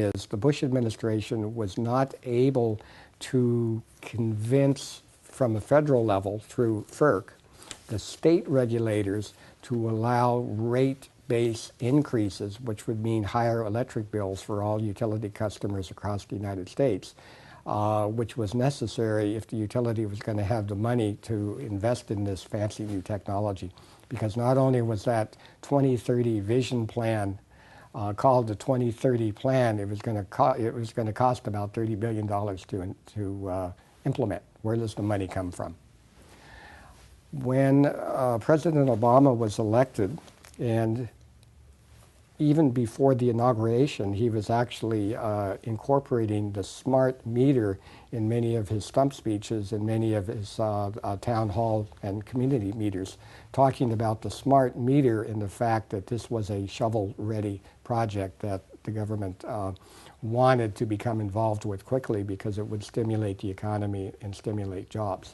is the Bush administration was not able to convince from a federal level through FERC the state regulators to allow rate-based increases, which would mean higher electric bills for all utility customers across the United States, which was necessary if the utility was going to have the money to invest in this fancy new technology. Because not only was that 2030 vision plan called the 2030 plan, it was going to cost about $30 billion to implement. Where does the money come from? When President Obama was elected, and even before the inauguration, he was actually incorporating the smart meter in many of his stump speeches and many of his town hall and community meters, talking about the smart meter and the fact that this was a shovel-ready project that the government wanted to become involved with quickly because it would stimulate the economy and stimulate jobs.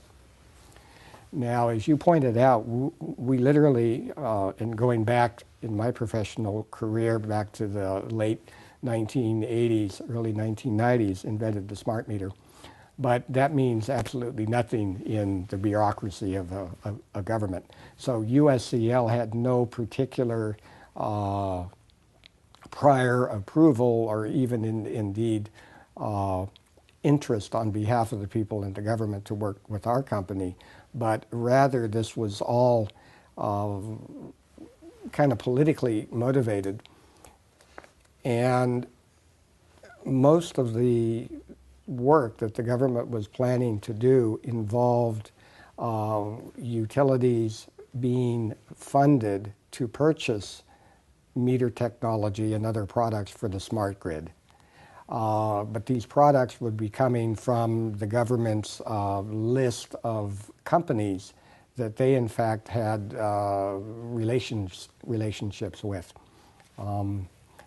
Now, as you pointed out, we literally, in going back in my professional career back to the late 1980s, early 1990s, invented the smart meter. But that means absolutely nothing in the bureaucracy of a government. So USCL had no particular prior approval or even indeed interest on behalf of the people in the government to work with our company. But rather, this was all kind of politically motivated. And most of the work that the government was planning to do involved utilities being funded to purchase meter technology and other products for the smart grid. But these products would be coming from the government's list of companies that they in fact had relationships with.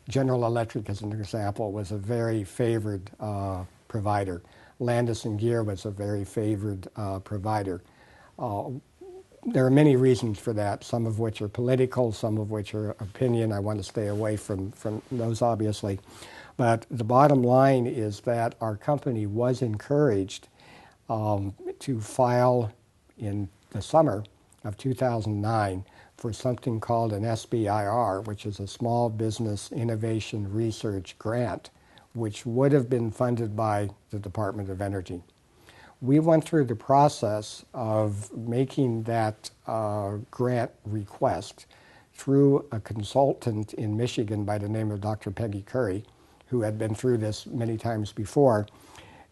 General Electric, as an example, was a very favored provider. Landis & Gyr was a very favored provider. There are many reasons for that, some of which are political, some of which are opinion. I want to stay away from those, obviously. But the bottom line is that our company was encouraged to file in the summer of 2009 for something called an SBIR, which is a Small Business Innovation Research Grant, which would have been funded by the Department of Energy. We went through the process of making that grant request through a consultant in Michigan by the name of Dr. Peggy Curry, who had been through this many times before.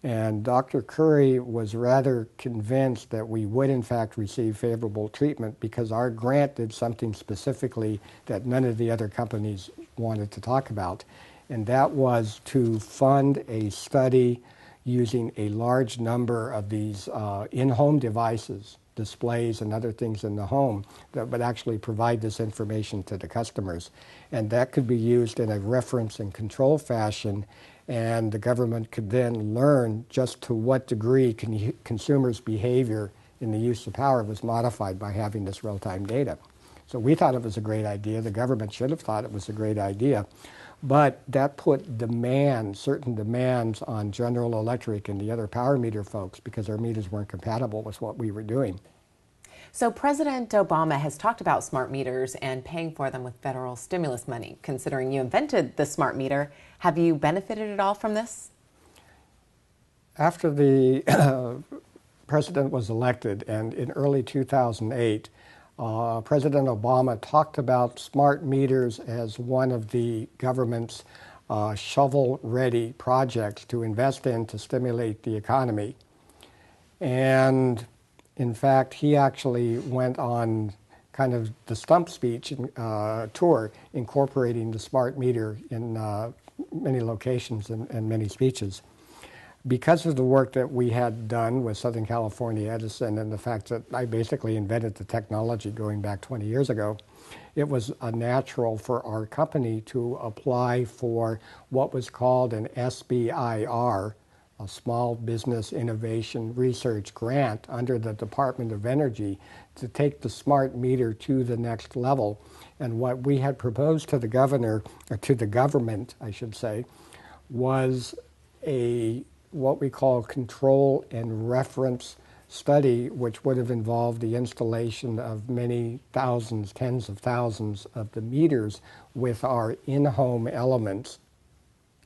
And Dr. Curry was rather convinced that we would in fact receive favorable treatment because our grant did something specifically that none of the other companies wanted to talk about. And that was to fund a study using a large number of these in-home devices, displays and other things in the home that would actually provide this information to the customers. And that could be used in a reference and control fashion, and the government could then learn just to what degree consumers' behavior in the use of power was modified by having this real-time data. So we thought it was a great idea. The government should have thought it was a great idea. But that put demands, certain demands on General Electric and the other power meter folks because our meters weren't compatible with what we were doing. So President Obama has talked about smart meters and paying for them with federal stimulus money. Considering you invented the smart meter, have you benefited at all from this? After the president was elected and in early 2008, President Obama talked about smart meters as one of the government's shovel-ready projects to invest in to stimulate the economy. And in fact, he actually went on kind of the stump speech tour, incorporating the smart meter in many locations and many speeches. Because of the work that we had done with Southern California Edison and the fact that I basically invented the technology going back 20 years ago, it was natural for our company to apply for what was called an SBIR, a Small Business Innovation Research Grant under the Department of Energy to take the smart meter to the next level. And what we had proposed to the governor, or to the government, I should say, was what we call control and reference study, which would have involved the installation of many thousands, tens of thousands of the meters with our in-home elements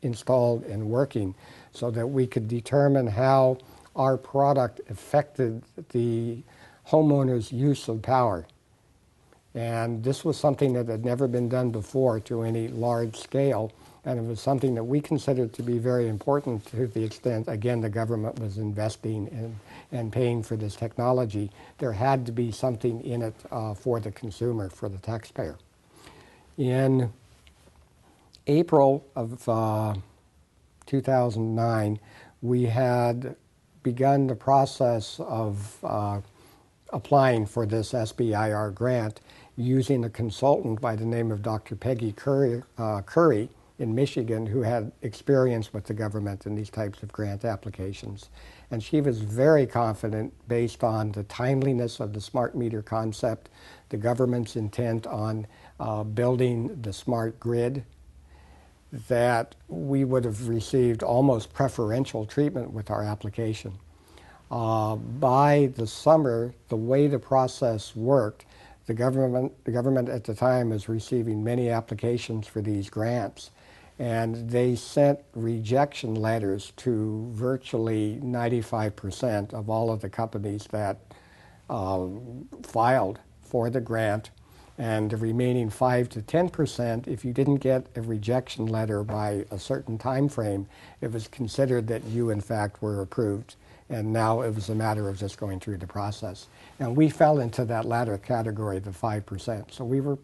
installed and working, so that we could determine how our product affected the homeowner's use of power. And this was something that had never been done before to any large scale, and it was something that we considered to be very important, to the extent, again, the government was investing in and paying for this technology. There had to be something in it for the consumer, for the taxpayer. In April of 2009, we had begun the process of applying for this SBIR grant using a consultant by the name of Dr. Peggy Curry in Michigan, who had experience with the government in these types of grant applications. And she was very confident, based on the timeliness of the smart meter concept, the government's intent on building the smart grid, that we would have received almost preferential treatment with our application. By the summer, the way the process worked, the government at the time was receiving many applications for these grants, and they sent rejection letters to virtually 95% of all of the companies that filed for the grant. And the remaining 5 to 10%, if you didn't get a rejection letter by a certain time frame, it was considered that you, in fact, were approved. And now it was a matter of just going through the process. And we fell into that latter category, the 5%. So we were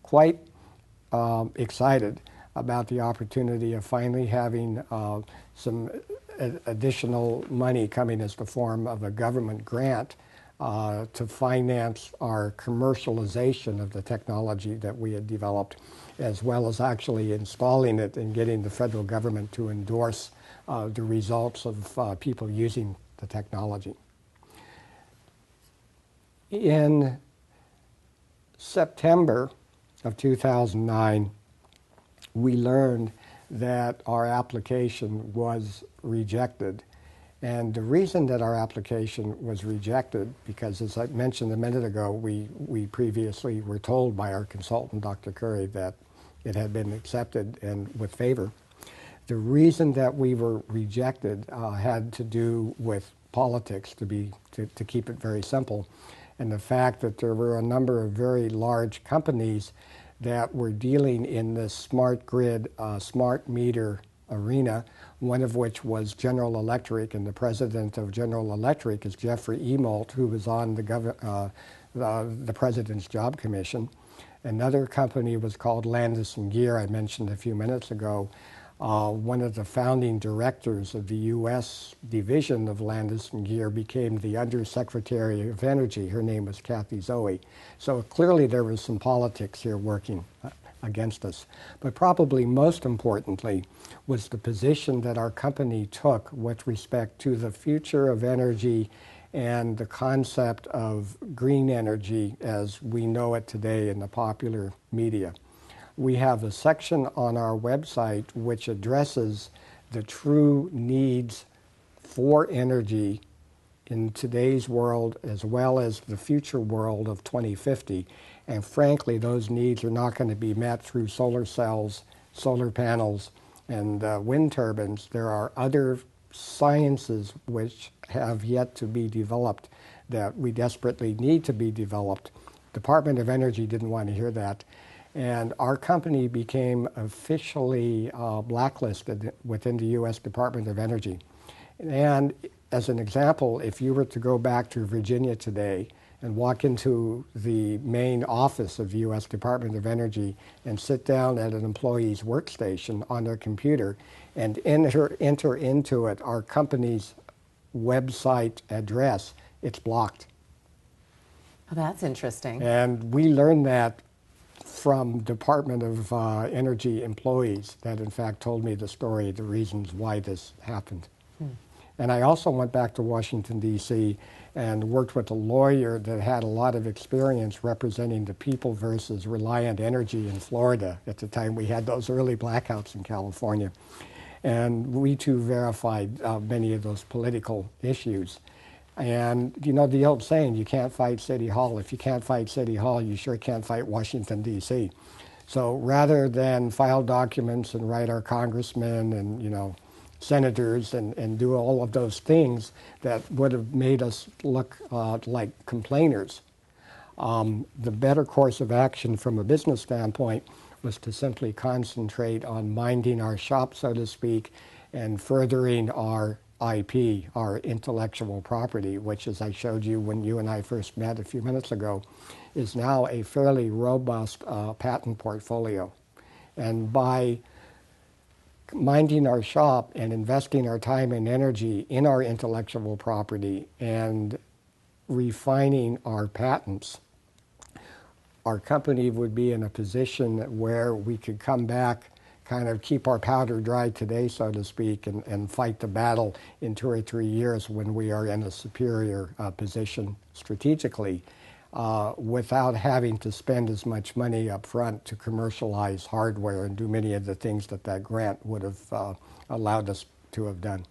quite excited about the opportunity of finally having some additional money coming as the form of a government grant to finance our commercialization of the technology that we had developed, as well as actually installing it and getting the federal government to endorse the results of people using the technology. In September of 2009, we learned that our application was rejected. And the reason that our application was rejected, because as I mentioned a minute ago, we previously were told by our consultant, Dr. Curry, that it had been accepted and with favor. The reason that we were rejected had to do with politics, to keep it very simple, and the fact that there were a number of very large companies that were dealing in this smart grid, smart meter arena, one of which was General Electric, and the president of General Electric is Jeffrey Emolt, who was on the President's Job Commission. Another company was called Landis & Gyr, I mentioned a few minutes ago. One of the founding directors of the U.S. division of Landis & Gyr became the Undersecretary of Energy. Her name was Kathy Zoe. So clearly there was some politics here working against us. But probably most importantly was the position that our company took with respect to the future of energy and the concept of green energy as we know it today in the popular media. We have a section on our website which addresses the true needs for energy in today's world as well as the future world of 2050. And frankly, those needs are not going to be met through solar cells, solar panels, and wind turbines. There are other sciences which have yet to be developed that we desperately need to be developed. Department of Energy didn't want to hear that. And our company became officially blacklisted within the U.S. Department of Energy. And as an example, if you were to go back to Virginia today and walk into the main office of the U.S. Department of Energy and sit down at an employee's workstation on their computer and enter into it our company's website address, it's blocked. Oh, that's interesting. And we learned that from Department of Energy employees that in fact told me the story, the reasons why this happened. And I also went back to Washington, D.C. and worked with a lawyer that had a lot of experience representing the People versus Reliant Energy in Florida at the time we had those early blackouts in California. And we too verified many of those political issues. And you know the old saying, you can't fight City Hall. If you can't fight City Hall, you sure can't fight Washington, D.C. So rather than file documents and write our congressmen and, you know, senators and do all of those things that would have made us look like complainers, the better course of action from a business standpoint was to simply concentrate on minding our shop, so to speak, and furthering our IP, our intellectual property, which, as I showed you when you and I first met a few minutes ago, is now a fairly robust patent portfolio. And by minding our shop and investing our time and energy in our intellectual property and refining our patents, our company would be in a position where we could come back, kind of keep our powder dry today, so to speak, and fight the battle in 2 or 3 years when we are in a superior position strategically, without having to spend as much money up front to commercialize hardware and do many of the things that that grant would have allowed us to have done.